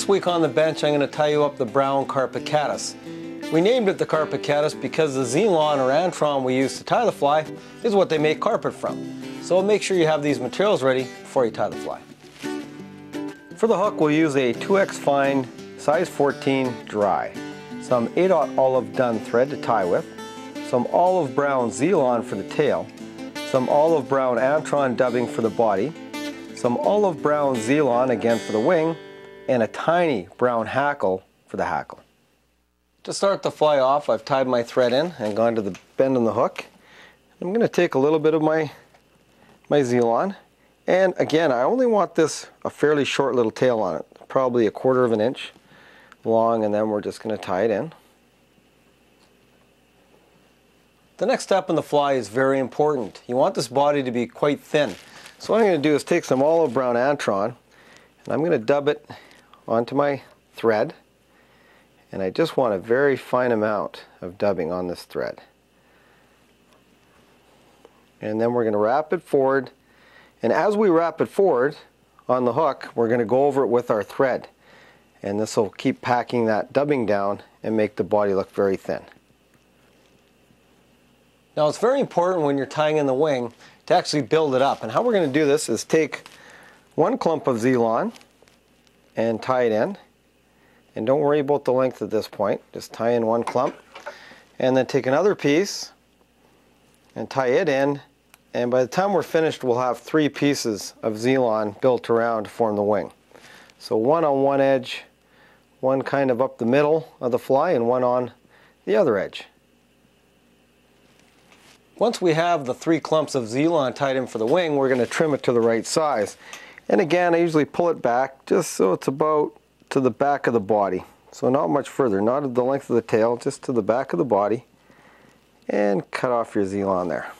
This week on the bench, I'm going to tie you up the brown carpet caddis. We named it the carpet caddis because the Zelon or Antron we use to tie the fly is what they make carpet from. So make sure you have these materials ready before you tie the fly. For the hook, we'll use a 2X fine size 14 dry, some 8/0 olive dun thread to tie with, some olive brown Zelon for the tail, some olive brown Antron dubbing for the body, some olive brown Zelon again for the wing, and a tiny brown hackle for the hackle. To start the fly off, I've tied my thread in and gone to the bend in the hook. I'm going to take a little bit of my Zelon, and again, I only want this a fairly short little tail on it, probably 1/4 of an inch long, and then we're just going to tie it in. The next step in the fly is very important. You want this body to be quite thin. So what I'm going to do is take some olive brown Antron, and I'm going to dub it onto my thread, and I just want a very fine amount of dubbing on this thread. And then we're going to wrap it forward, and as we wrap it forward on the hook, we're going to go over it with our thread, and this will keep packing that dubbing down and make the body look very thin. Now it's very important when you're tying in the wing to actually build it up, and how we're going to do this is take one clump of Zelon and tie it in, and don't worry about the length at this point, just tie in one clump, and then take another piece and tie it in, and by the time we're finished we'll have 3 pieces of Zelon built around to form the wing. So one on one edge, one kind of up the middle of the fly, and one on the other edge. Once we have the 3 clumps of Zelon tied in for the wing, we're going to trim it to the right size. And again, I usually pull it back just so it's about to the back of the body. So not much further, not at the length of the tail, just to the back of the body. And cut off your Zelon there.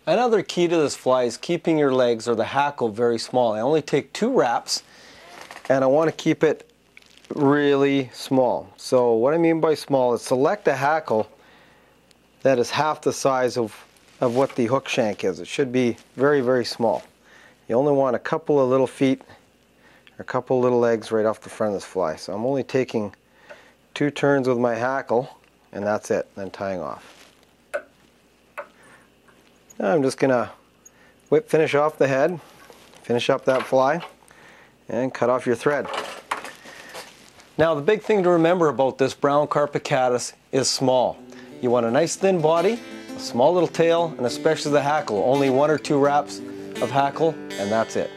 Another key to this fly is keeping your legs or the hackle very small. I only take 2 wraps, and I want to keep it really small. So what I mean by small is select a hackle that is half the size of what the hook shank is. It should be very, very small. You only want a couple of little feet, or a couple of little legs right off the front of this fly. So I'm only taking 2 turns with my hackle, and that's it, then tying off. Now I'm just going to finish off the head, finish up that fly, and cut off your thread. Now the big thing to remember about this brown carpet caddis is small. You want a nice thin body, a small little tail, and especially the hackle. Only 1 or 2 wraps of hackle, and that's it.